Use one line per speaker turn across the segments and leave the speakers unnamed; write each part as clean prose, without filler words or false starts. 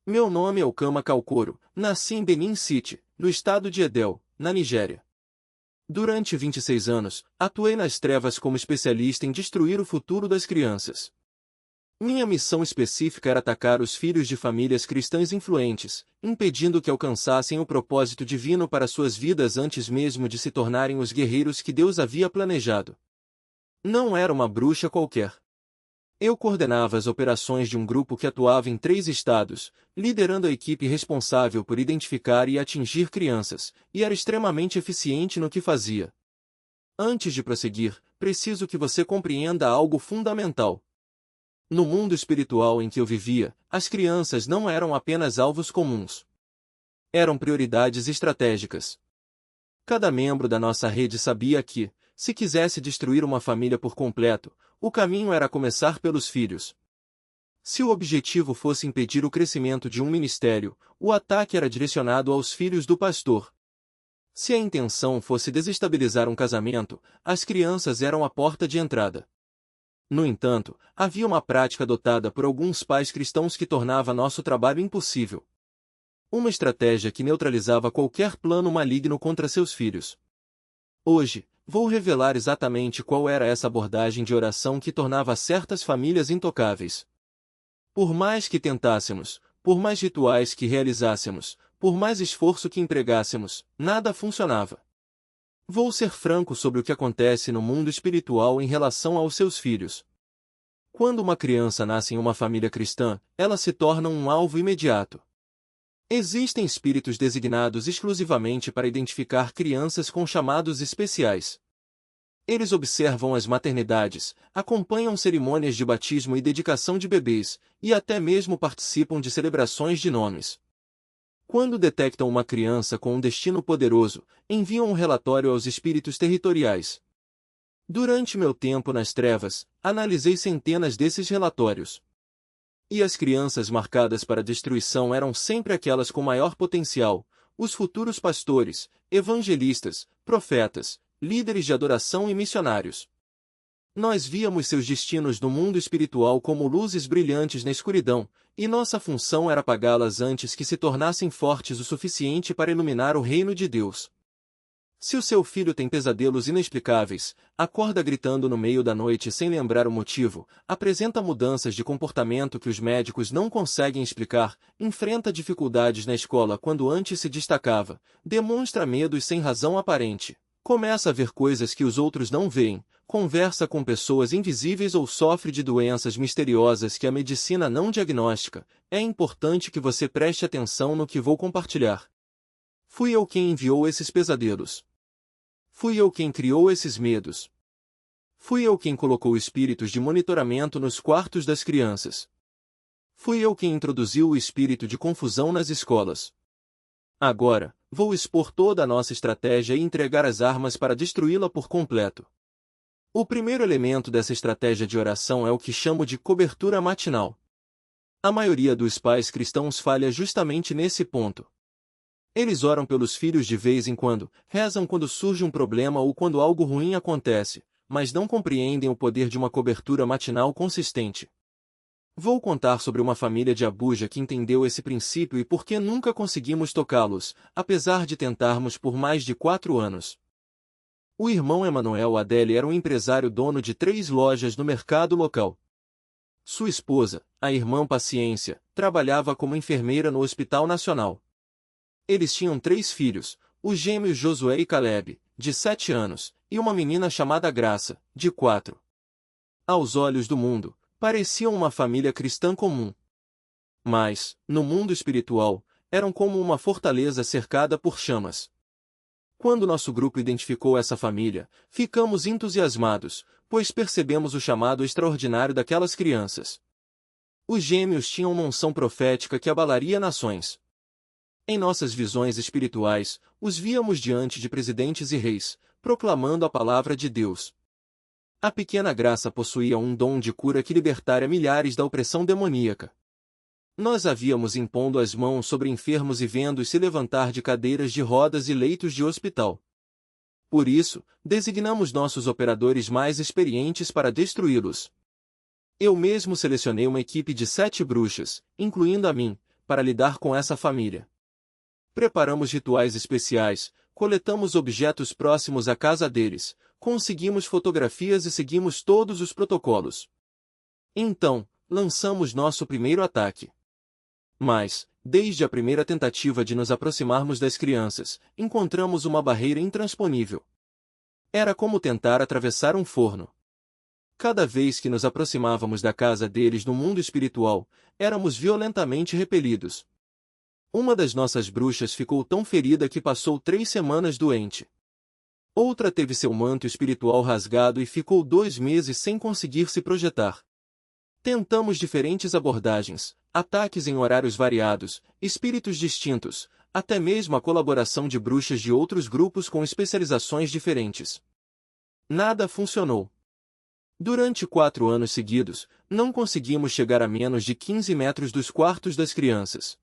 Meu nome é Okama Kaukoro, nasci em Benin City, no estado de Edo, na Nigéria. Durante 26 anos, atuei nas trevas como especialista em destruir o futuro das crianças. Minha missão específica era atacar os filhos de famílias cristãs influentes, impedindo que alcançassem o propósito divino para suas vidas antes mesmo de se tornarem os guerreiros que Deus havia planejado. Não era uma bruxa qualquer. Eu coordenava as operações de um grupo que atuava em 3 estados, liderando a equipe responsável por identificar e atingir crianças, e era extremamente eficiente no que fazia. Antes de prosseguir, preciso que você compreenda algo fundamental. No mundo espiritual em que eu vivia, as crianças não eram apenas alvos comuns. Eram prioridades estratégicas. Cada membro da nossa rede sabia que, se quisesse destruir uma família por completo, o caminho era começar pelos filhos. Se o objetivo fosse impedir o crescimento de um ministério, o ataque era direcionado aos filhos do pastor. Se a intenção fosse desestabilizar um casamento, as crianças eram a porta de entrada. No entanto, havia uma prática adotada por alguns pais cristãos que tornava nosso trabalho impossível. Uma estratégia que neutralizava qualquer plano maligno contra seus filhos. Hoje, vou revelar exatamente qual era essa abordagem de oração que tornava certas famílias intocáveis. Por mais que tentássemos, por mais rituais que realizássemos, por mais esforço que empregássemos, nada funcionava. Vou ser franco sobre o que acontece no mundo espiritual em relação aos seus filhos. Quando uma criança nasce em uma família cristã, ela se torna um alvo imediato. Existem espíritos designados exclusivamente para identificar crianças com chamados especiais. Eles observam as maternidades, acompanham cerimônias de batismo e dedicação de bebês, e até mesmo participam de celebrações de nomes. Quando detectam uma criança com um destino poderoso, enviam um relatório aos espíritos territoriais. Durante meu tempo nas trevas, analisei centenas desses relatórios. E as crianças marcadas para destruição eram sempre aquelas com maior potencial, os futuros pastores, evangelistas, profetas, líderes de adoração e missionários. Nós víamos seus destinos no mundo espiritual como luzes brilhantes na escuridão, e nossa função era apagá-las antes que se tornassem fortes o suficiente para iluminar o reino de Deus. Se o seu filho tem pesadelos inexplicáveis, acorda gritando no meio da noite sem lembrar o motivo, apresenta mudanças de comportamento que os médicos não conseguem explicar, enfrenta dificuldades na escola quando antes se destacava, demonstra medos sem razão aparente, começa a ver coisas que os outros não veem, conversa com pessoas invisíveis ou sofre de doenças misteriosas que a medicina não diagnostica, é importante que você preste atenção no que vou compartilhar. Fui eu quem enviou esses pesadelos. Fui eu quem criou esses medos. Fui eu quem colocou espíritos de monitoramento nos quartos das crianças. Fui eu quem introduziu o espírito de confusão nas escolas. Agora, vou expor toda a nossa estratégia e entregar as armas para destruí-la por completo. O primeiro elemento dessa estratégia de oração é o que chamo de cobertura matinal. A maioria dos pais cristãos falha justamente nesse ponto. Eles oram pelos filhos de vez em quando, rezam quando surge um problema ou quando algo ruim acontece, mas não compreendem o poder de uma cobertura matinal consistente. Vou contar sobre uma família de Abuja que entendeu esse princípio e por que nunca conseguimos tocá-los, apesar de tentarmos por mais de 4 anos. O irmão Emanuel Adeli era um empresário dono de 3 lojas no mercado local. Sua esposa, a irmã Paciência, trabalhava como enfermeira no Hospital Nacional. Eles tinham 3 filhos, os gêmeos Josué e Caleb, de 7 anos, e uma menina chamada Graça, de 4. Aos olhos do mundo, pareciam uma família cristã comum. Mas, no mundo espiritual, eram como uma fortaleza cercada por chamas. Quando nosso grupo identificou essa família, ficamos entusiasmados, pois percebemos o chamado extraordinário daquelas crianças. Os gêmeos tinham uma unção profética que abalaria nações. Em nossas visões espirituais, os víamos diante de presidentes e reis, proclamando a palavra de Deus. A pequena Graça possuía um dom de cura que libertara milhares da opressão demoníaca. Nós a víamos impondo as mãos sobre enfermos e vendo-os se levantar de cadeiras de rodas e leitos de hospital. Por isso, designamos nossos operadores mais experientes para destruí-los. Eu mesmo selecionei uma equipe de 7 bruxas, incluindo a mim, para lidar com essa família. Preparamos rituais especiais, coletamos objetos próximos à casa deles, conseguimos fotografias e seguimos todos os protocolos. Então, lançamos nosso primeiro ataque. Mas, desde a primeira tentativa de nos aproximarmos das crianças, encontramos uma barreira intransponível. Era como tentar atravessar um forno. Cada vez que nos aproximávamos da casa deles no mundo espiritual, éramos violentamente repelidos. Uma das nossas bruxas ficou tão ferida que passou 3 semanas doente. Outra teve seu manto espiritual rasgado e ficou 2 meses sem conseguir se projetar. Tentamos diferentes abordagens, ataques em horários variados, espíritos distintos, até mesmo a colaboração de bruxas de outros grupos com especializações diferentes. Nada funcionou. Durante 4 anos seguidos, não conseguimos chegar a menos de 15 metros dos quartos das crianças.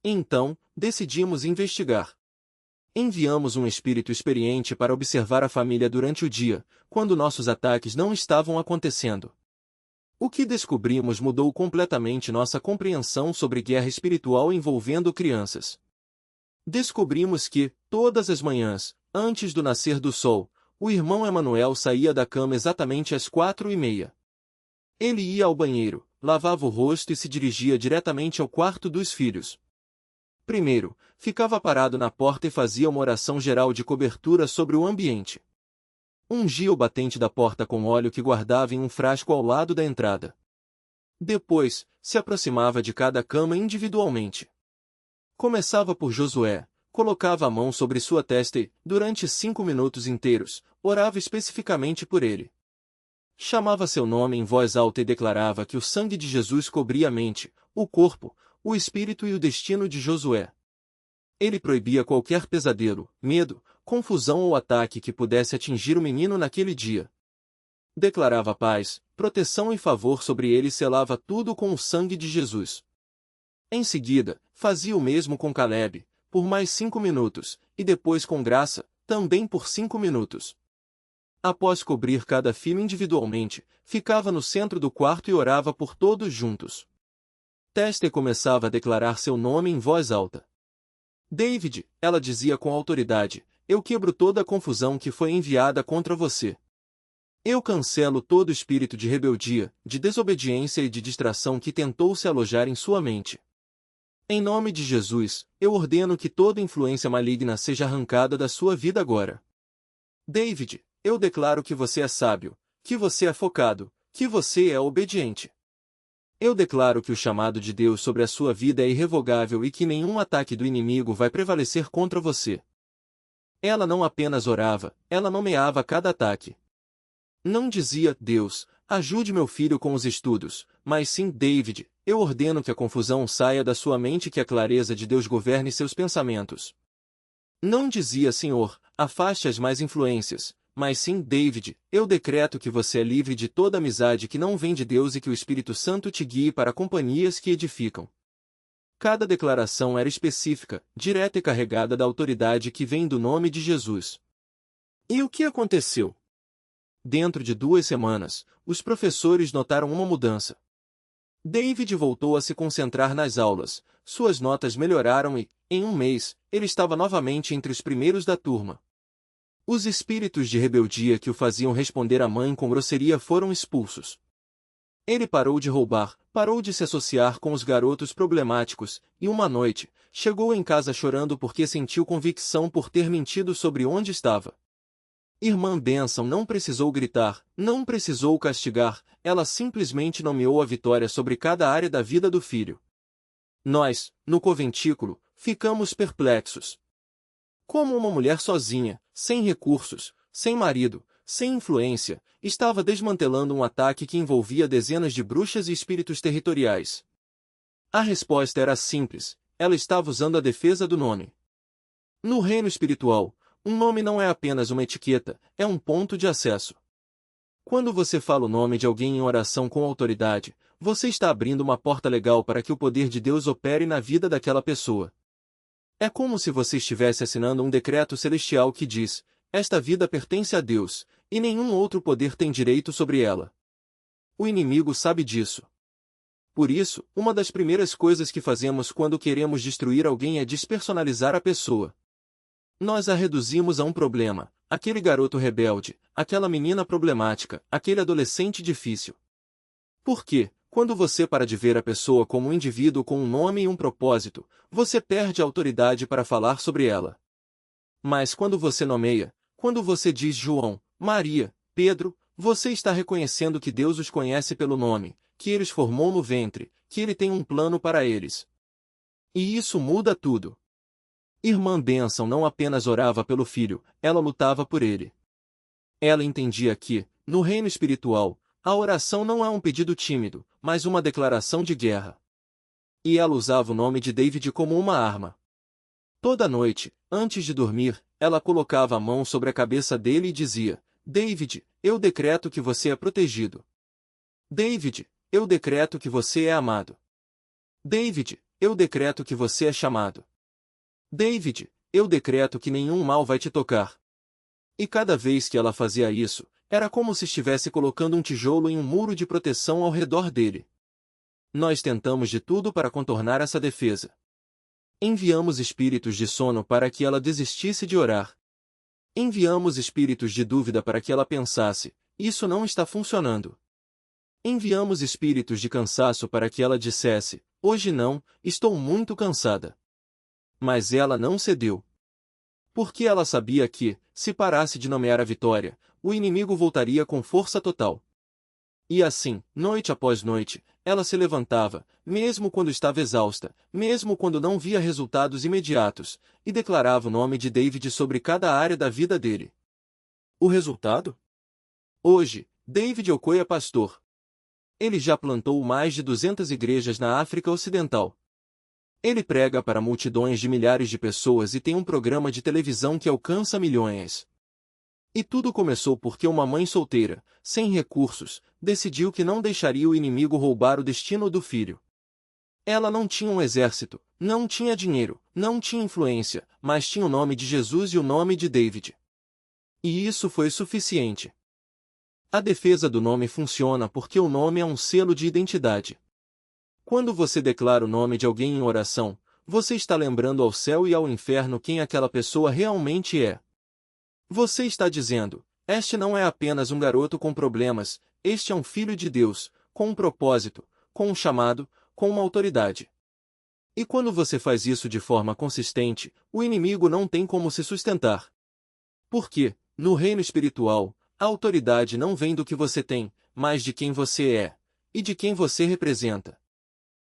Então, decidimos investigar. Enviamos um espírito experiente para observar a família durante o dia, quando nossos ataques não estavam acontecendo. O que descobrimos mudou completamente nossa compreensão sobre guerra espiritual envolvendo crianças. Descobrimos que, todas as manhãs, antes do nascer do sol, o irmão Emanuel saía da cama exatamente às 4:30. Ele ia ao banheiro, lavava o rosto e se dirigia diretamente ao quarto dos filhos. Primeiro, ficava parado na porta e fazia uma oração geral de cobertura sobre o ambiente. Ungia o batente da porta com óleo que guardava em um frasco ao lado da entrada. Depois, se aproximava de cada cama individualmente. Começava por Josué, colocava a mão sobre sua testa e, durante 5 minutos inteiros, orava especificamente por ele. Chamava seu nome em voz alta e declarava que o sangue de Jesus cobria a mente, o corpo, o espírito e o destino de Josué. Ele proibia qualquer pesadelo, medo, confusão ou ataque que pudesse atingir o menino naquele dia. Declarava paz, proteção e favor sobre ele e selava tudo com o sangue de Jesus. Em seguida, fazia o mesmo com Caleb, por mais 5 minutos, e depois com Graça, também por 5 minutos. Após cobrir cada filho individualmente, ficava no centro do quarto e orava por todos juntos. Teste começava a declarar seu nome em voz alta. David, ela dizia com autoridade, eu quebro toda a confusão que foi enviada contra você. Eu cancelo todo espírito de rebeldia, de desobediência e de distração que tentou se alojar em sua mente. Em nome de Jesus, eu ordeno que toda influência maligna seja arrancada da sua vida agora. David, eu declaro que você é sábio, que você é focado, que você é obediente. Eu declaro que o chamado de Deus sobre a sua vida é irrevogável e que nenhum ataque do inimigo vai prevalecer contra você. Ela não apenas orava, ela nomeava cada ataque. Não dizia, Deus, ajude meu filho com os estudos, mas sim, David, eu ordeno que a confusão saia da sua mente e que a clareza de Deus governe seus pensamentos. Não dizia, Senhor, afaste as más influências, mas sim, David, eu decreto que você é livre de toda amizade que não vem de Deus e que o Espírito Santo te guie para companhias que edificam. Cada declaração era específica, direta e carregada da autoridade que vem do nome de Jesus. E o que aconteceu? Dentro de 2 semanas, os professores notaram uma mudança. David voltou a se concentrar nas aulas, suas notas melhoraram e, em 1 mês, ele estava novamente entre os primeiros da turma. Os espíritos de rebeldia que o faziam responder à mãe com grosseria foram expulsos. Ele parou de roubar, parou de se associar com os garotos problemáticos, e uma noite, chegou em casa chorando porque sentiu convicção por ter mentido sobre onde estava. Irmã Benção não precisou gritar, não precisou castigar, ela simplesmente nomeou a vitória sobre cada área da vida do filho. Nós, no conventículo, ficamos perplexos. Como uma mulher sozinha, sem recursos, sem marido, sem influência, estava desmantelando um ataque que envolvia dezenas de bruxas e espíritos territoriais. A resposta era simples, ela estava usando a defesa do nome. No reino espiritual, um nome não é apenas uma etiqueta, é um ponto de acesso. Quando você fala o nome de alguém em oração com autoridade, você está abrindo uma porta legal para que o poder de Deus opere na vida daquela pessoa. É como se você estivesse assinando um decreto celestial que diz, esta vida pertence a Deus, e nenhum outro poder tem direito sobre ela. O inimigo sabe disso. Por isso, uma das primeiras coisas que fazemos quando queremos destruir alguém é despersonalizar a pessoa. Nós a reduzimos a um problema, aquele garoto rebelde, aquela menina problemática, aquele adolescente difícil. Por quê? Quando você para de ver a pessoa como um indivíduo com um nome e um propósito, você perde a autoridade para falar sobre ela. Mas quando você nomeia, quando você diz João, Maria, Pedro, você está reconhecendo que Deus os conhece pelo nome, que Ele os formou no ventre, que Ele tem um plano para eles. E isso muda tudo. Irmã Benção não apenas orava pelo filho, ela lutava por ele. Ela entendia que, no reino espiritual, a oração não é um pedido tímido, mas uma declaração de guerra. E ela usava o nome de David como uma arma. Toda noite, antes de dormir, ela colocava a mão sobre a cabeça dele e dizia: David, eu decreto que você é protegido. David, eu decreto que você é amado. David, eu decreto que você é chamado. David, eu decreto que nenhum mal vai te tocar. E cada vez que ela fazia isso, era como se estivesse colocando um tijolo em um muro de proteção ao redor dele. Nós tentamos de tudo para contornar essa defesa. Enviamos espíritos de sono para que ela desistisse de orar. Enviamos espíritos de dúvida para que ela pensasse: isso não está funcionando. Enviamos espíritos de cansaço para que ela dissesse: hoje não, estou muito cansada. Mas ela não cedeu. Porque ela sabia que, se parasse de nomear a vitória, o inimigo voltaria com força total. E assim, noite após noite, ela se levantava, mesmo quando estava exausta, mesmo quando não via resultados imediatos, e declarava o nome de David sobre cada área da vida dele. O resultado? Hoje, David Okoye é pastor. Ele já plantou mais de 200 igrejas na África Ocidental. Ele prega para multidões de milhares de pessoas e tem um programa de televisão que alcança milhões. E tudo começou porque uma mãe solteira, sem recursos, decidiu que não deixaria o inimigo roubar o destino do filho. Ela não tinha um exército, não tinha dinheiro, não tinha influência, mas tinha o nome de Jesus e o nome de David. E isso foi suficiente. A defesa do nome funciona porque o nome é um selo de identidade. Quando você declara o nome de alguém em oração, você está lembrando ao céu e ao inferno quem aquela pessoa realmente é. Você está dizendo: este não é apenas um garoto com problemas, este é um filho de Deus, com um propósito, com um chamado, com uma autoridade. E quando você faz isso de forma consistente, o inimigo não tem como se sustentar. Porque, no reino espiritual, a autoridade não vem do que você tem, mas de quem você é, e de quem você representa.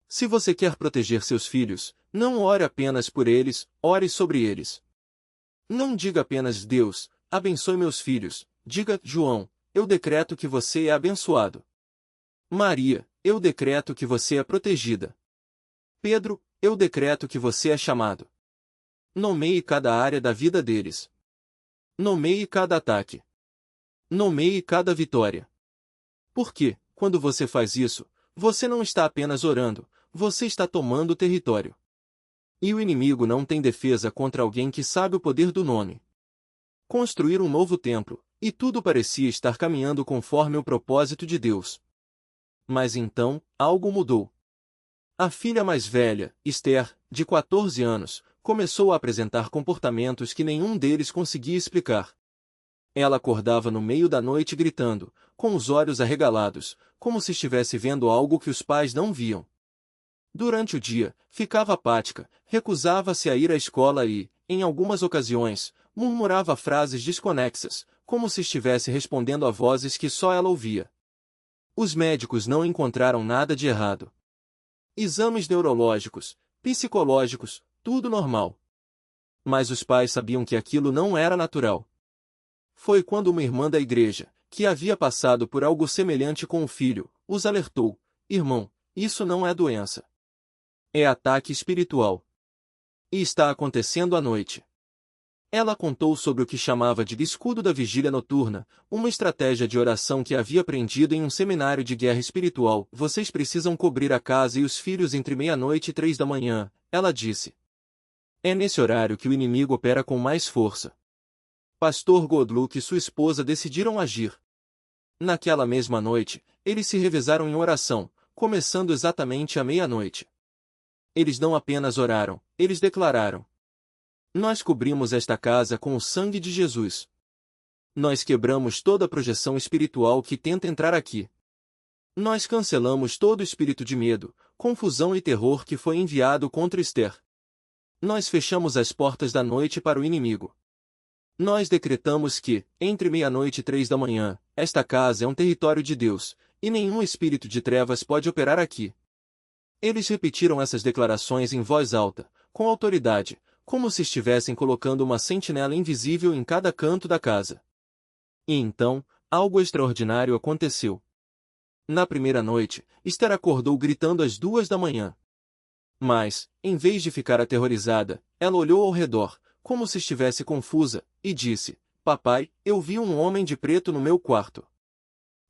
Se você quer proteger seus filhos, não ore apenas por eles, ore sobre eles. Não diga apenas: Deus, abençoe meus filhos. Diga: João, eu decreto que você é abençoado. Maria, eu decreto que você é protegida. Pedro, eu decreto que você é chamado. Nomeie cada área da vida deles. Nomeie cada ataque. Nomeie cada vitória. Porque, quando você faz isso, você não está apenas orando, você está tomando território. E o inimigo não tem defesa contra alguém que sabe o poder do nome. Construir um novo templo, e tudo parecia estar caminhando conforme o propósito de Deus. Mas então, algo mudou. A filha mais velha, Esther, de 14 anos, começou a apresentar comportamentos que nenhum deles conseguia explicar. Ela acordava no meio da noite gritando, com os olhos arregalados, como se estivesse vendo algo que os pais não viam. Durante o dia, ficava apática, recusava-se a ir à escola e, em algumas ocasiões, murmurava frases desconexas, como se estivesse respondendo a vozes que só ela ouvia. Os médicos não encontraram nada de errado. Exames neurológicos, psicológicos, tudo normal. Mas os pais sabiam que aquilo não era natural. Foi quando uma irmã da igreja, que havia passado por algo semelhante com o filho, os alertou: irmão, isso não é doença. É ataque espiritual. E está acontecendo à noite. Ela contou sobre o que chamava de escudo da vigília noturna, uma estratégia de oração que havia aprendido em um seminário de guerra espiritual. Vocês precisam cobrir a casa e os filhos entre meia-noite e 3 da manhã, ela disse. É nesse horário que o inimigo opera com mais força. Pastor Godluck e sua esposa decidiram agir. Naquela mesma noite, eles se revezaram em oração, começando exatamente à meia-noite. Eles não apenas oraram, eles declararam: nós cobrimos esta casa com o sangue de Jesus. Nós quebramos toda a projeção espiritual que tenta entrar aqui. Nós cancelamos todo o espírito de medo, confusão e terror que foi enviado contra Esther. Nós fechamos as portas da noite para o inimigo. Nós decretamos que, entre meia-noite e 3 da manhã, esta casa é um território de Deus, e nenhum espírito de trevas pode operar aqui. Eles repetiram essas declarações em voz alta, com autoridade, como se estivessem colocando uma sentinela invisível em cada canto da casa. E então, algo extraordinário aconteceu. Na primeira noite, Esther acordou gritando às 2 da manhã. Mas, em vez de ficar aterrorizada, ela olhou ao redor, como se estivesse confusa, e disse: Papai, eu vi um homem de preto no meu quarto.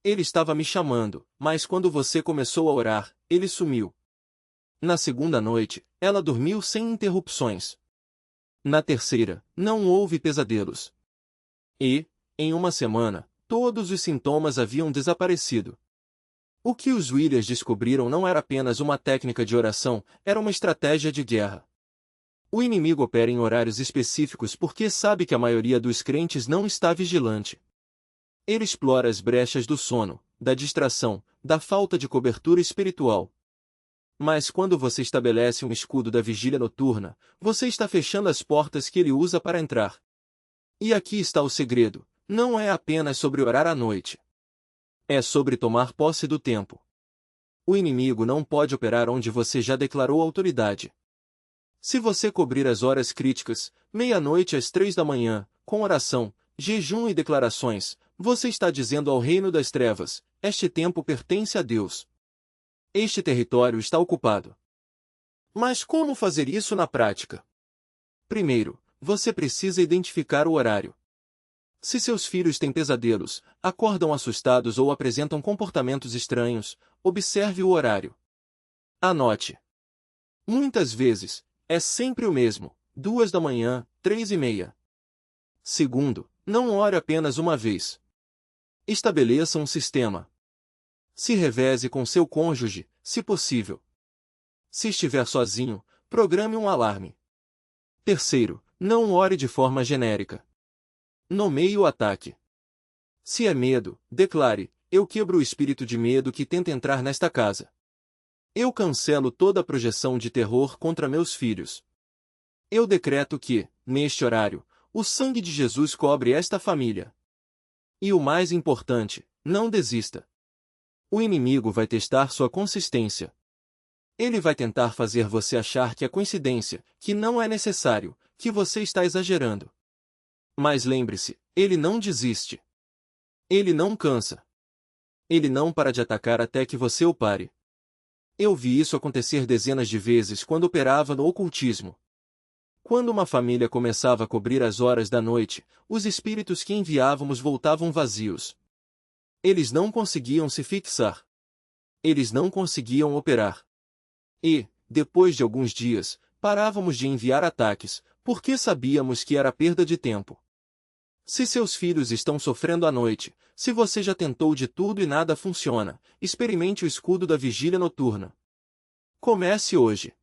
Ele estava me chamando, mas quando você começou a orar, ele sumiu. Na segunda noite, ela dormiu sem interrupções. Na terceira, não houve pesadelos. E, em uma semana, todos os sintomas haviam desaparecido. O que os Williams descobriram não era apenas uma técnica de oração, era uma estratégia de guerra. O inimigo opera em horários específicos porque sabe que a maioria dos crentes não está vigilante. Ele explora as brechas do sono, da distração, da falta de cobertura espiritual. Mas quando você estabelece um escudo da vigília noturna, você está fechando as portas que ele usa para entrar. E aqui está o segredo: não é apenas sobre orar à noite. É sobre tomar posse do tempo. O inimigo não pode operar onde você já declarou autoridade. Se você cobrir as horas críticas, meia-noite às 3 da manhã, com oração, jejum e declarações, você está dizendo ao reino das trevas: este tempo pertence a Deus. Este território está ocupado. Mas como fazer isso na prática? Primeiro, você precisa identificar o horário. Se seus filhos têm pesadelos, acordam assustados ou apresentam comportamentos estranhos, observe o horário. Anote. Muitas vezes, é sempre o mesmo: 2 da manhã, 3:30. Segundo, não ore apenas uma vez. Estabeleça um sistema. Se reveze com seu cônjuge, se possível. Se estiver sozinho, programe um alarme. Terceiro, não ore de forma genérica. Nomeie o ataque. Se é medo, declare: eu quebro o espírito de medo que tenta entrar nesta casa. Eu cancelo toda a projeção de terror contra meus filhos. Eu decreto que, neste horário, o sangue de Jesus cobre esta família. E o mais importante, não desista. O inimigo vai testar sua consistência. Ele vai tentar fazer você achar que é coincidência, que não é necessário, que você está exagerando. Mas lembre-se, ele não desiste. Ele não cansa. Ele não para de atacar até que você o pare. Eu vi isso acontecer dezenas de vezes quando operava no ocultismo. Quando uma família começava a cobrir as horas da noite, os espíritos que enviávamos voltavam vazios. Eles não conseguiam se fixar. Eles não conseguiam operar. E, depois de alguns dias, parávamos de enviar ataques, porque sabíamos que era perda de tempo. Se seus filhos estão sofrendo à noite, se você já tentou de tudo e nada funciona, experimente o escudo da vigília noturna. Comece hoje.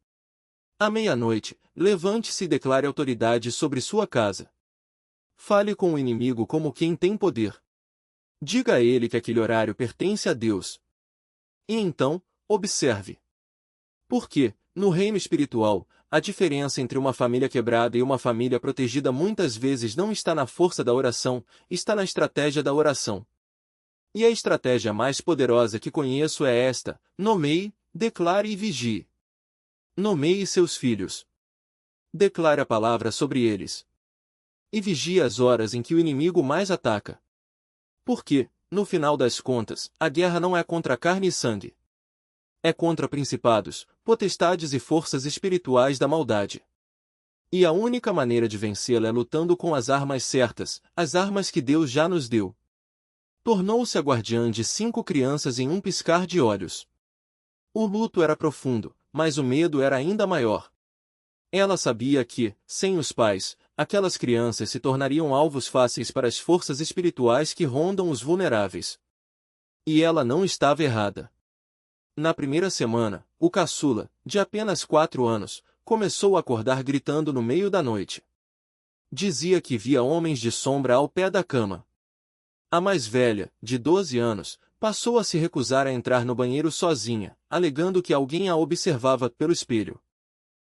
À meia-noite, levante-se e declare autoridade sobre sua casa. Fale com o inimigo como quem tem poder. Diga a ele que aquele horário pertence a Deus. E então, observe. Porque, no reino espiritual, a diferença entre uma família quebrada e uma família protegida muitas vezes não está na força da oração, está na estratégia da oração. E a estratégia mais poderosa que conheço é esta: nomeie, declare e vigie. Nomeie seus filhos. Declare a palavra sobre eles. E vigie as horas em que o inimigo mais ataca. Porque, no final das contas, a guerra não é contra carne e sangue. É contra principados, potestades e forças espirituais da maldade. E a única maneira de vencê-la é lutando com as armas certas, as armas que Deus já nos deu. Tornou-se a guardiã de 5 crianças em um piscar de olhos. O luto era profundo, mas o medo era ainda maior. Ela sabia que, sem os pais, aquelas crianças se tornariam alvos fáceis para as forças espirituais que rondam os vulneráveis. E ela não estava errada. Na primeira semana, o caçula, de apenas 4 anos, começou a acordar gritando no meio da noite. Dizia que via homens de sombra ao pé da cama. A mais velha, de 12 anos, passou a se recusar a entrar no banheiro sozinha, alegando que alguém a observava pelo espelho.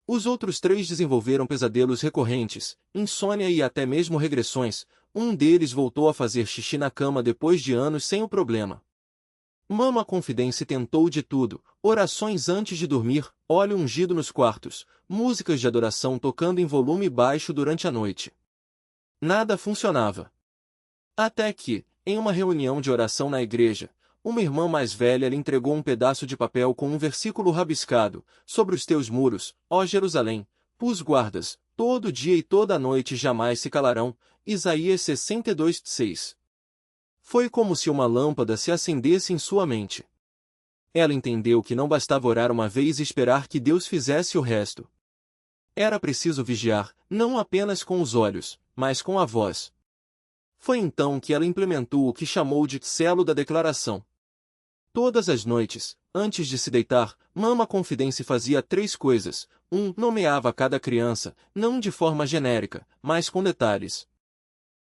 Os outros 3 desenvolveram pesadelos recorrentes, insônia e até mesmo regressões. Um deles voltou a fazer xixi na cama depois de anos sem o problema. Mama Confidence tentou de tudo: orações antes de dormir, óleo ungido nos quartos, músicas de adoração tocando em volume baixo durante a noite. Nada funcionava. Até que, em uma reunião de oração na igreja, uma irmã mais velha lhe entregou um pedaço de papel com um versículo rabiscado: sobre os teus muros, ó Jerusalém, pus guardas, todo dia e toda noite jamais se calarão. Isaías 62:6. Foi como se uma lâmpada se acendesse em sua mente. Ela entendeu que não bastava orar uma vez e esperar que Deus fizesse o resto. Era preciso vigiar, não apenas com os olhos, mas com a voz. Foi então que ela implementou o que chamou de selo da declaração. Todas as noites, antes de se deitar, Mama Confidence fazia 3 coisas. 1. Nomeava cada criança, não de forma genérica, mas com detalhes.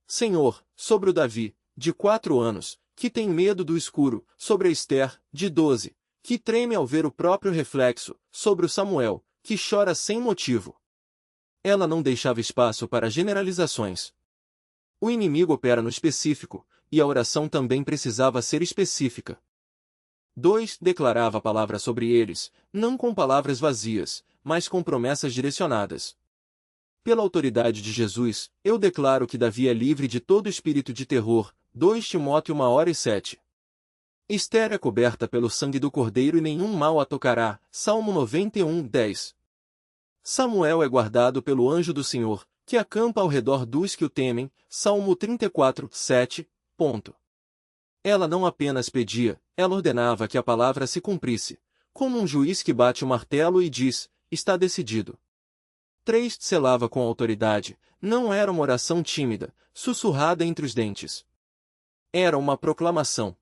Senhor, sobre o Davi, de 4 anos, que tem medo do escuro; sobre a Esther, de 12, que treme ao ver o próprio reflexo; sobre o Samuel, que chora sem motivo. Ela não deixava espaço para generalizações. O inimigo opera no específico, e a oração também precisava ser específica. 2. Declarava a palavra sobre eles, não com palavras vazias, mas com promessas direcionadas. Pela autoridade de Jesus, eu declaro que Davi é livre de todo espírito de terror. 2 Timóteo 1:7. Esther é coberta pelo sangue do Cordeiro e nenhum mal a tocará. Salmo 91:10. Samuel é guardado pelo anjo do Senhor, que acampa ao redor dos que o temem. Salmo 34:7. Ela não apenas pedia, ela ordenava que a palavra se cumprisse, como um juiz que bate o martelo e diz: está decidido. 3. Selava com autoridade, não era uma oração tímida, sussurrada entre os dentes. Era uma proclamação.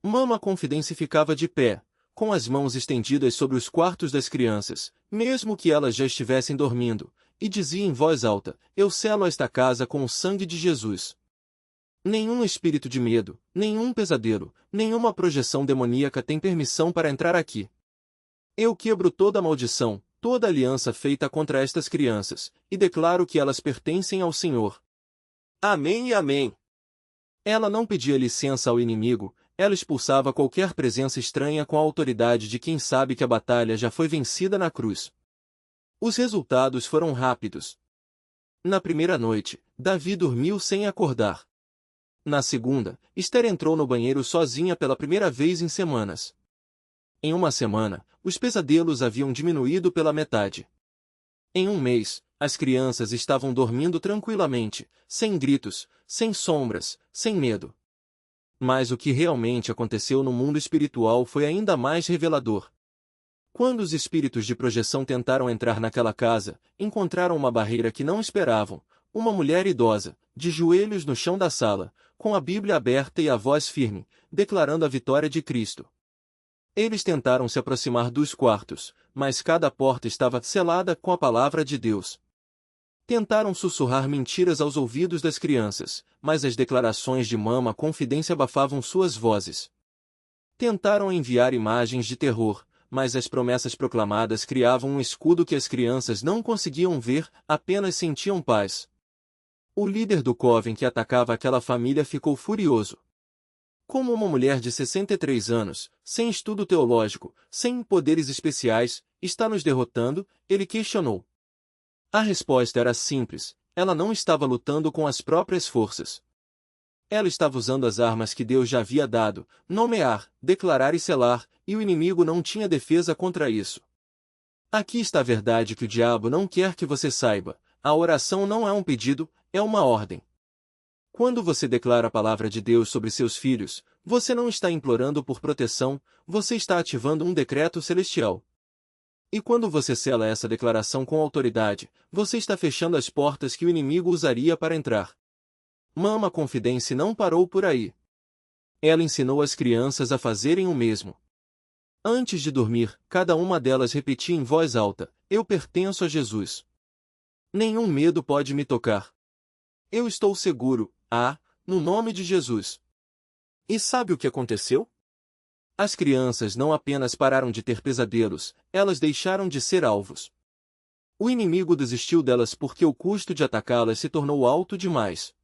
Mama Confidence ficava de pé, com as mãos estendidas sobre os quartos das crianças, mesmo que elas já estivessem dormindo, e dizia em voz alta: eu selo esta casa com o sangue de Jesus. Nenhum espírito de medo, nenhum pesadelo, nenhuma projeção demoníaca tem permissão para entrar aqui. Eu quebro toda maldição, toda aliança feita contra estas crianças, e declaro que elas pertencem ao Senhor. Amém e amém. Ela não pedia licença ao inimigo, ela expulsava qualquer presença estranha com a autoridade de quem sabe que a batalha já foi vencida na cruz. Os resultados foram rápidos. Na primeira noite, Davi dormiu sem acordar. Na segunda, Esther entrou no banheiro sozinha pela primeira vez em semanas. Em uma semana, os pesadelos haviam diminuído pela metade. Em um mês, as crianças estavam dormindo tranquilamente, sem gritos, sem sombras, sem medo. Mas o que realmente aconteceu no mundo espiritual foi ainda mais revelador. Quando os espíritos de projeção tentaram entrar naquela casa, encontraram uma barreira que não esperavam: uma mulher idosa, de joelhos no chão da sala, com a Bíblia aberta e a voz firme, declarando a vitória de Cristo. Eles tentaram se aproximar dos quartos, mas cada porta estava selada com a palavra de Deus. Tentaram sussurrar mentiras aos ouvidos das crianças, mas as declarações de Mama Confidence abafavam suas vozes. Tentaram enviar imagens de terror, mas as promessas proclamadas criavam um escudo que as crianças não conseguiam ver, apenas sentiam paz. O líder do coven que atacava aquela família ficou furioso. Como uma mulher de 63 anos, sem estudo teológico, sem poderes especiais, está nos derrotando? Ele questionou. A resposta era simples: ela não estava lutando com as próprias forças. Ela estava usando as armas que Deus já havia dado: nomear, declarar e selar, e o inimigo não tinha defesa contra isso. Aqui está a verdade que o diabo não quer que você saiba: a oração não é um pedido, é uma ordem. Quando você declara a palavra de Deus sobre seus filhos, você não está implorando por proteção, você está ativando um decreto celestial. E quando você sela essa declaração com autoridade, você está fechando as portas que o inimigo usaria para entrar. Mama Confidence não parou por aí. Ela ensinou as crianças a fazerem o mesmo. Antes de dormir, cada uma delas repetia em voz alta: eu pertenço a Jesus. Nenhum medo pode me tocar. Eu estou seguro, no nome de Jesus. E sabe o que aconteceu? As crianças não apenas pararam de ter pesadelos, elas deixaram de ser alvos. O inimigo desistiu delas porque o custo de atacá-las se tornou alto demais.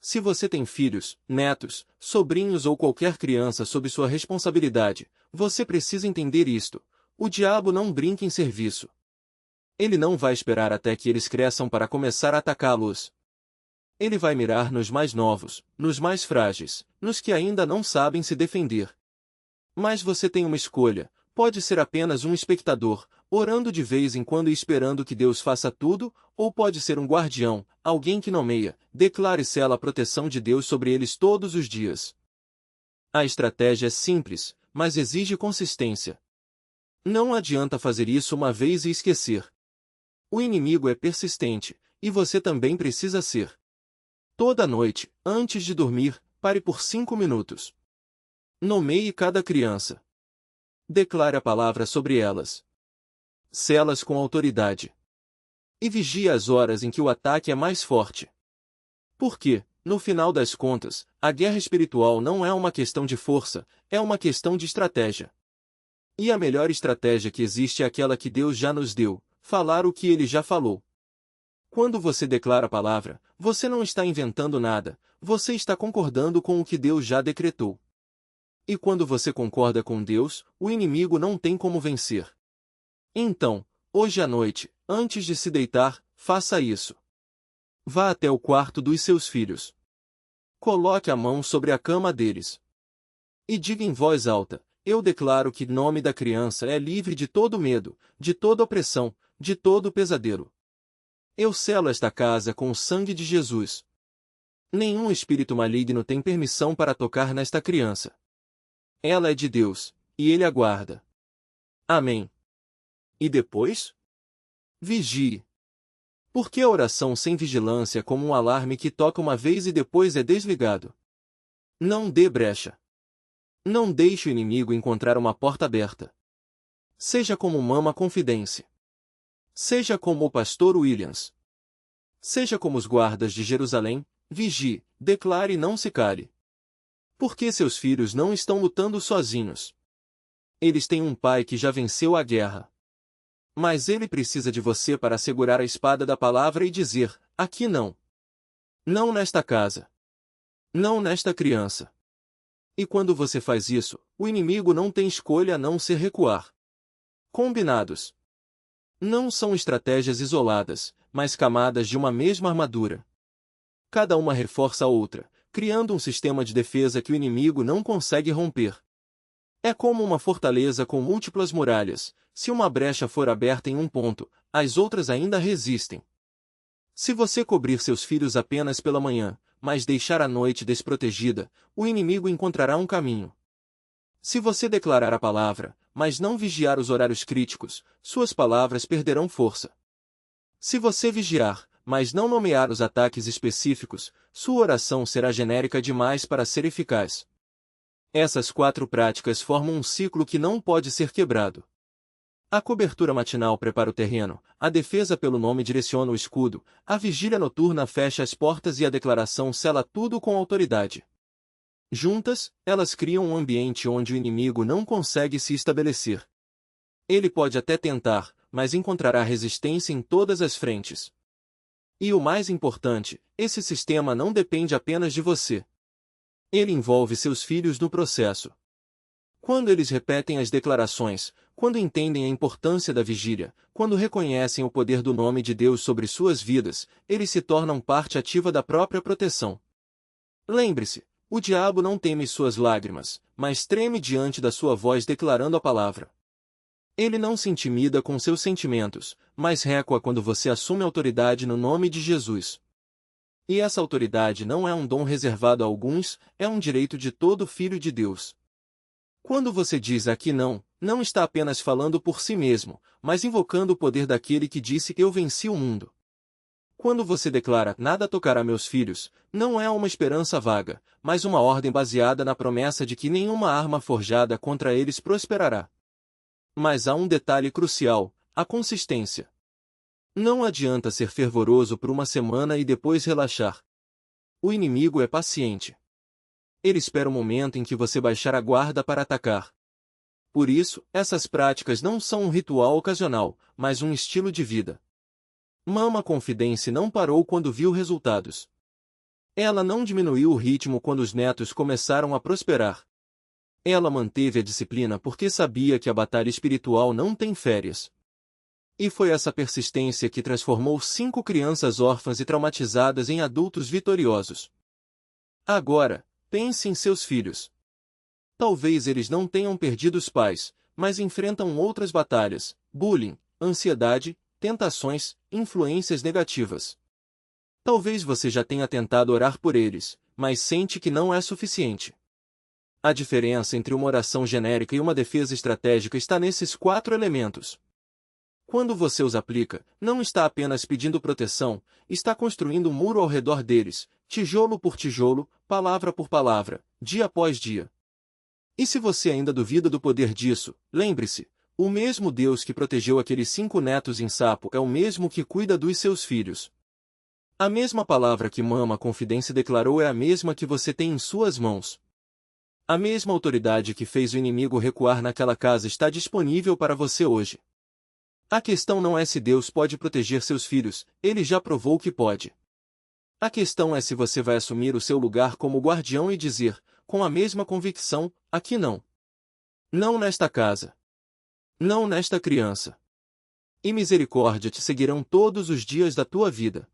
Se você tem filhos, netos, sobrinhos ou qualquer criança sob sua responsabilidade, você precisa entender isto: o diabo não brinca em serviço. Ele não vai esperar até que eles cresçam para começar a atacá-los. Ele vai mirar nos mais novos, nos mais frágeis, nos que ainda não sabem se defender. Mas você tem uma escolha: pode ser apenas um espectador, orando de vez em quando e esperando que Deus faça tudo, ou pode ser um guardião, alguém que nomeia, declare e sela a proteção de Deus sobre eles todos os dias. A estratégia é simples, mas exige consistência. Não adianta fazer isso uma vez e esquecer. O inimigo é persistente, e você também precisa ser. Toda noite, antes de dormir, pare por 5 minutos. Nomeie cada criança. Declare a palavra sobre elas. Sela-as com autoridade. E vigie as horas em que o ataque é mais forte. Porque, no final das contas, a guerra espiritual não é uma questão de força, é uma questão de estratégia. E a melhor estratégia que existe é aquela que Deus já nos deu: falar o que Ele já falou. Quando você declara a palavra, você não está inventando nada, você está concordando com o que Deus já decretou. E quando você concorda com Deus, o inimigo não tem como vencer. Então, hoje à noite, antes de se deitar, faça isso. Vá até o quarto dos seus filhos. Coloque a mão sobre a cama deles. E diga em voz alta: eu declaro que o nome da criança é livre de todo medo, de toda opressão, de todo pesadelo. Eu selo esta casa com o sangue de Jesus. Nenhum espírito maligno tem permissão para tocar nesta criança. Ela é de Deus, e Ele a guarda. Amém. E depois? Vigie. Porque a oração sem vigilância é como um alarme que toca uma vez e depois é desligado. Não dê brecha. Não deixe o inimigo encontrar uma porta aberta. Seja como Mama Confidence. Seja como o pastor Williams. Seja como os guardas de Jerusalém: vigie, declare e não se cale. Porque seus filhos não estão lutando sozinhos. Eles têm um pai que já venceu a guerra. Mas ele precisa de você para segurar a espada da palavra e dizer: aqui não. Não nesta casa. Não nesta criança. E quando você faz isso, o inimigo não tem escolha a não ser recuar. Combinados? Não são estratégias isoladas, mas camadas de uma mesma armadura. Cada uma reforça a outra, criando um sistema de defesa que o inimigo não consegue romper. É como uma fortaleza com múltiplas muralhas: se uma brecha for aberta em um ponto, as outras ainda resistem. Se você cobrir seus filhos apenas pela manhã, mas deixar a noite desprotegida, o inimigo encontrará um caminho. Se você declarar a palavra, mas não vigiar os horários críticos, suas palavras perderão força. Se você vigiar, mas não nomear os ataques específicos, sua oração será genérica demais para ser eficaz. Essas 4 práticas formam um ciclo que não pode ser quebrado. A cobertura matinal prepara o terreno, a defesa pelo nome direciona o escudo, a vigília noturna fecha as portas e a declaração sela tudo com autoridade. Juntas, elas criam um ambiente onde o inimigo não consegue se estabelecer. Ele pode até tentar, mas encontrará resistência em todas as frentes. E o mais importante, esse sistema não depende apenas de você. Ele envolve seus filhos no processo. Quando eles repetem as declarações, quando entendem a importância da vigília, quando reconhecem o poder do nome de Deus sobre suas vidas, eles se tornam parte ativa da própria proteção. Lembre-se: o diabo não teme suas lágrimas, mas treme diante da sua voz declarando a palavra. Ele não se intimida com seus sentimentos, mas recua quando você assume autoridade no nome de Jesus. E essa autoridade não é um dom reservado a alguns, é um direito de todo filho de Deus. Quando você diz aqui não, não está apenas falando por si mesmo, mas invocando o poder daquele que disse: eu venci o mundo. Quando você declara, nada tocará meus filhos, não é uma esperança vaga, mas uma ordem baseada na promessa de que nenhuma arma forjada contra eles prosperará. Mas há um detalhe crucial: a consistência. Não adianta ser fervoroso por uma semana e depois relaxar. O inimigo é paciente. Ele espera o momento em que você baixar a guarda para atacar. Por isso, essas práticas não são um ritual ocasional, mas um estilo de vida. Mama Confidence não parou quando viu resultados. Ela não diminuiu o ritmo quando os netos começaram a prosperar. Ela manteve a disciplina porque sabia que a batalha espiritual não tem férias. E foi essa persistência que transformou 5 crianças órfãs e traumatizadas em adultos vitoriosos. Agora, pense em seus filhos. Talvez eles não tenham perdido os pais, mas enfrentam outras batalhas: bullying, ansiedade, tentações, influências negativas. Talvez você já tenha tentado orar por eles, mas sente que não é suficiente. A diferença entre uma oração genérica e uma defesa estratégica está nesses 4 elementos. Quando você os aplica, não está apenas pedindo proteção, está construindo um muro ao redor deles, tijolo por tijolo, palavra por palavra, dia após dia. E se você ainda duvida do poder disso, lembre-se, o mesmo Deus que protegeu aqueles 5 netos em Sapo é o mesmo que cuida dos seus filhos. A mesma palavra que Mama Confidence declarou é a mesma que você tem em suas mãos. A mesma autoridade que fez o inimigo recuar naquela casa está disponível para você hoje. A questão não é se Deus pode proteger seus filhos, ele já provou que pode. A questão é se você vai assumir o seu lugar como guardião e dizer, com a mesma convicção, aqui não. Não nesta casa. Não nesta criança. E misericórdia te seguirão todos os dias da tua vida.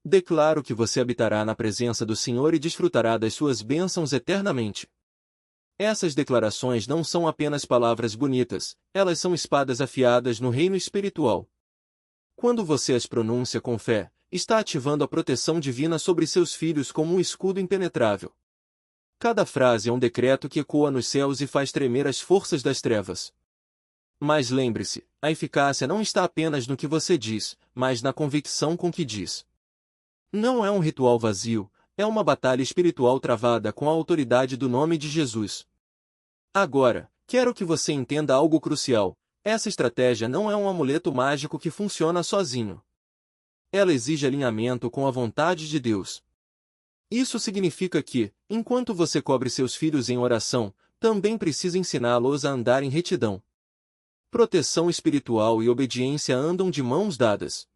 Declaro que você habitará na presença do Senhor e desfrutará das suas bênçãos eternamente. Essas declarações não são apenas palavras bonitas, elas são espadas afiadas no reino espiritual. Quando você as pronuncia com fé, está ativando a proteção divina sobre seus filhos como um escudo impenetrável. Cada frase é um decreto que ecoa nos céus e faz tremer as forças das trevas. Mas lembre-se, a eficácia não está apenas no que você diz, mas na convicção com que diz. Não é um ritual vazio, é uma batalha espiritual travada com a autoridade do nome de Jesus. Agora, quero que você entenda algo crucial: essa estratégia não é um amuleto mágico que funciona sozinho. Ela exige alinhamento com a vontade de Deus. Isso significa que, enquanto você cobre seus filhos em oração, também precisa ensiná-los a andar em retidão. Proteção espiritual e obediência andam de mãos dadas.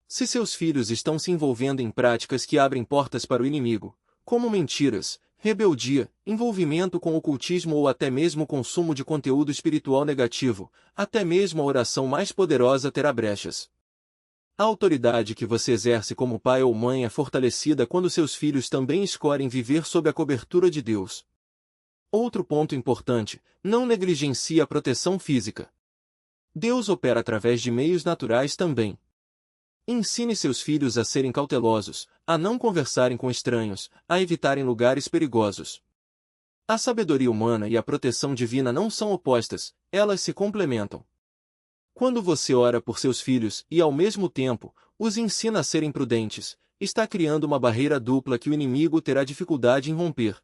Se seus filhos estão se envolvendo em práticas que abrem portas para o inimigo, como mentiras, rebeldia, envolvimento com ocultismo ou até mesmo consumo de conteúdo espiritual negativo, até mesmo a oração mais poderosa terá brechas. A autoridade que você exerce como pai ou mãe é fortalecida quando seus filhos também escolhem viver sob a cobertura de Deus. Outro ponto importante: não negligencie a proteção física. Deus opera através de meios naturais também. Ensine seus filhos a serem cautelosos, a não conversarem com estranhos, a evitarem lugares perigosos. A sabedoria humana e a proteção divina não são opostas, elas se complementam. Quando você ora por seus filhos e, ao mesmo tempo, os ensina a serem prudentes, está criando uma barreira dupla que o inimigo terá dificuldade em romper.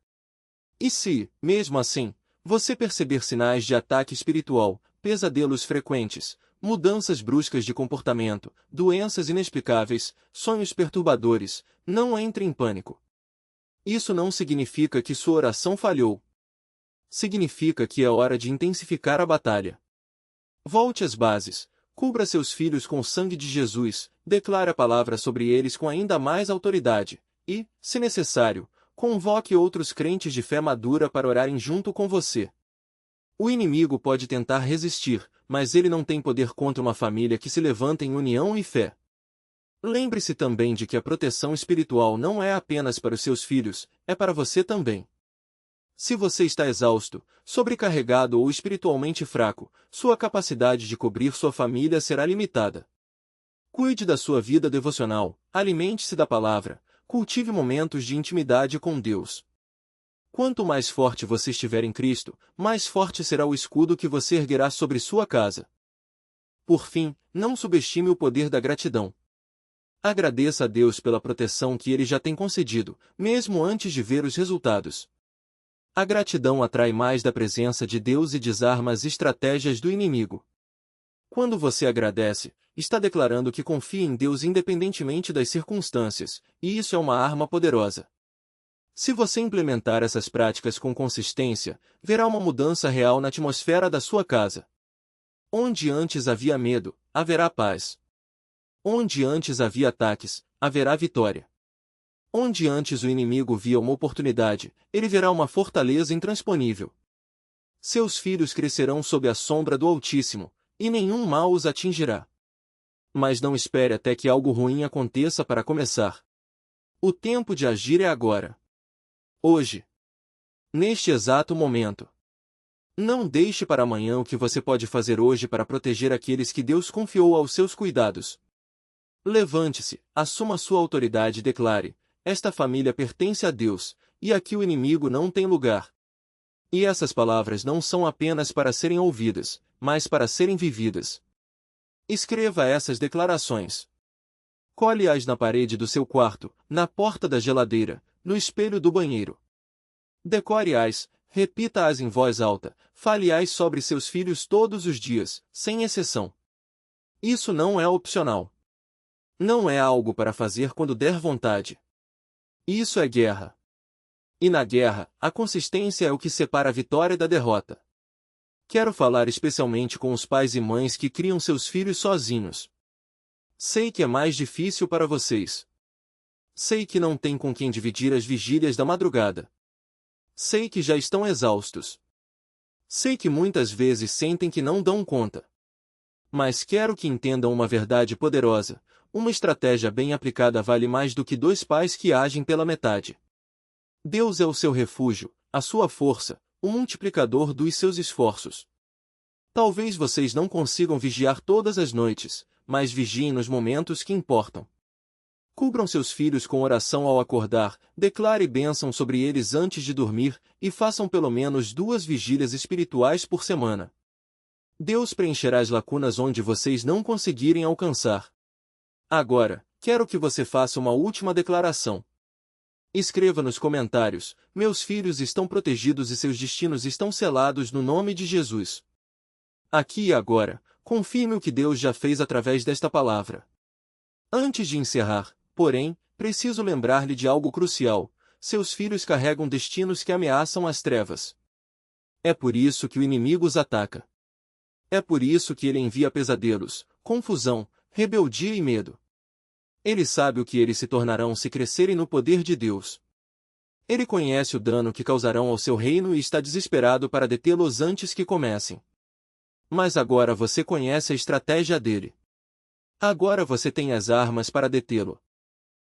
E se, mesmo assim, você perceber sinais de ataque espiritual, pesadelos frequentes, mudanças bruscas de comportamento, doenças inexplicáveis, sonhos perturbadores, não entre em pânico. Isso não significa que sua oração falhou. Significa que é hora de intensificar a batalha. Volte às bases, cubra seus filhos com o sangue de Jesus, declare a palavra sobre eles com ainda mais autoridade, e, se necessário, convoque outros crentes de fé madura para orarem junto com você. O inimigo pode tentar resistir, mas ele não tem poder contra uma família que se levanta em união e fé. Lembre-se também de que a proteção espiritual não é apenas para os seus filhos, é para você também. Se você está exausto, sobrecarregado ou espiritualmente fraco, sua capacidade de cobrir sua família será limitada. Cuide da sua vida devocional, alimente-se da palavra, cultive momentos de intimidade com Deus. Quanto mais forte você estiver em Cristo, mais forte será o escudo que você erguerá sobre sua casa. Por fim, não subestime o poder da gratidão. Agradeça a Deus pela proteção que Ele já tem concedido, mesmo antes de ver os resultados. A gratidão atrai mais da presença de Deus e desarma as estratégias do inimigo. Quando você agradece, está declarando que confia em Deus independentemente das circunstâncias, e isso é uma arma poderosa. Se você implementar essas práticas com consistência, verá uma mudança real na atmosfera da sua casa. Onde antes havia medo, haverá paz. Onde antes havia ataques, haverá vitória. Onde antes o inimigo via uma oportunidade, ele verá uma fortaleza intransponível. Seus filhos crescerão sob a sombra do Altíssimo, e nenhum mal os atingirá. Mas não espere até que algo ruim aconteça para começar. O tempo de agir é agora. Hoje. Neste exato momento. Não deixe para amanhã o que você pode fazer hoje para proteger aqueles que Deus confiou aos seus cuidados. Levante-se, assuma sua autoridade e declare: esta família pertence a Deus, e aqui o inimigo não tem lugar. E essas palavras não são apenas para serem ouvidas, mas para serem vividas. Escreva essas declarações. Colhe-as na parede do seu quarto, na porta da geladeira, no espelho do banheiro. Decore-as, repita-as em voz alta, fale-as sobre seus filhos todos os dias, sem exceção. Isso não é opcional. Não é algo para fazer quando der vontade. Isso é guerra. E na guerra, a consistência é o que separa a vitória da derrota. Quero falar especialmente com os pais e mães que criam seus filhos sozinhos. Sei que é mais difícil para vocês. Sei que não tem com quem dividir as vigílias da madrugada. Sei que já estão exaustos. Sei que muitas vezes sentem que não dão conta. Mas quero que entendam uma verdade poderosa: uma estratégia bem aplicada vale mais do que dois pais que agem pela metade. Deus é o seu refúgio, a sua força, o multiplicador dos seus esforços. Talvez vocês não consigam vigiar todas as noites, mas vigiem nos momentos que importam. Cubram seus filhos com oração ao acordar, declare bênção sobre eles antes de dormir, e façam pelo menos 2 vigílias espirituais por semana. Deus preencherá as lacunas onde vocês não conseguirem alcançar. Agora, quero que você faça uma última declaração. Escreva nos comentários: meus filhos estão protegidos e seus destinos estão selados no nome de Jesus. Aqui e agora, confirme o que Deus já fez através desta palavra. Antes de encerrar, porém, preciso lembrar-lhe de algo crucial: seus filhos carregam destinos que ameaçam as trevas. É por isso que o inimigo os ataca. É por isso que ele envia pesadelos, confusão, rebeldia e medo. Ele sabe o que eles se tornarão se crescerem no poder de Deus. Ele conhece o dano que causarão ao seu reino e está desesperado para detê-los antes que comecem. Mas agora você conhece a estratégia dele. Agora você tem as armas para detê-lo.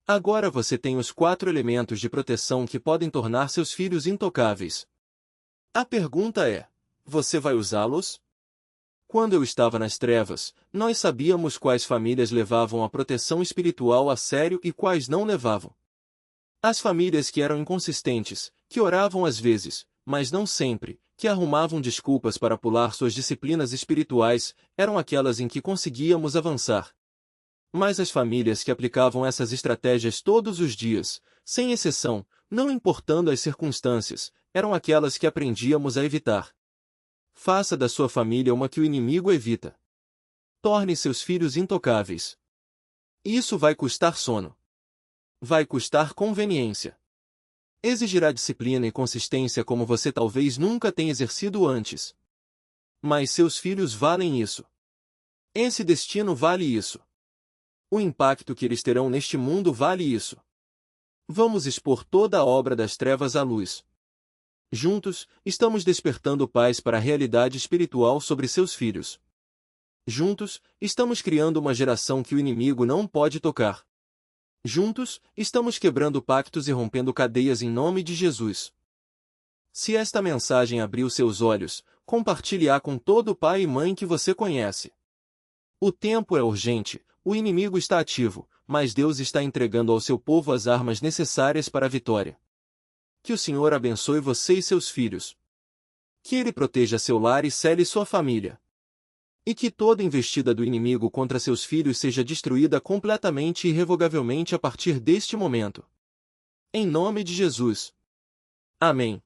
Agora você tem os 4 elementos de proteção que podem tornar seus filhos intocáveis. A pergunta é: você vai usá-los? Quando eu estava nas trevas, nós sabíamos quais famílias levavam a proteção espiritual a sério e quais não levavam. As famílias que eram inconsistentes, que oravam às vezes, mas não sempre, que arrumavam desculpas para pular suas disciplinas espirituais, eram aquelas em que conseguíamos avançar. Mas as famílias que aplicavam essas estratégias todos os dias, sem exceção, não importando as circunstâncias, eram aquelas que aprendíamos a evitar. Faça da sua família uma que o inimigo evita. Torne seus filhos intocáveis. Isso vai custar sono. Vai custar conveniência. Exigirá disciplina e consistência como você talvez nunca tenha exercido antes. Mas seus filhos valem isso. Esse destino vale isso. O impacto que eles terão neste mundo vale isso. Vamos expor toda a obra das trevas à luz. Juntos, estamos despertando pais para a realidade espiritual sobre seus filhos. Juntos, estamos criando uma geração que o inimigo não pode tocar. Juntos, estamos quebrando pactos e rompendo cadeias em nome de Jesus. Se esta mensagem abriu seus olhos, compartilhe-a com todo pai e mãe que você conhece. O tempo é urgente, o inimigo está ativo, mas Deus está entregando ao seu povo as armas necessárias para a vitória. Que o Senhor abençoe você e seus filhos. Que Ele proteja seu lar e cele sua família. E que toda investida do inimigo contra seus filhos seja destruída completamente e irrevogavelmente a partir deste momento. Em nome de Jesus. Amém.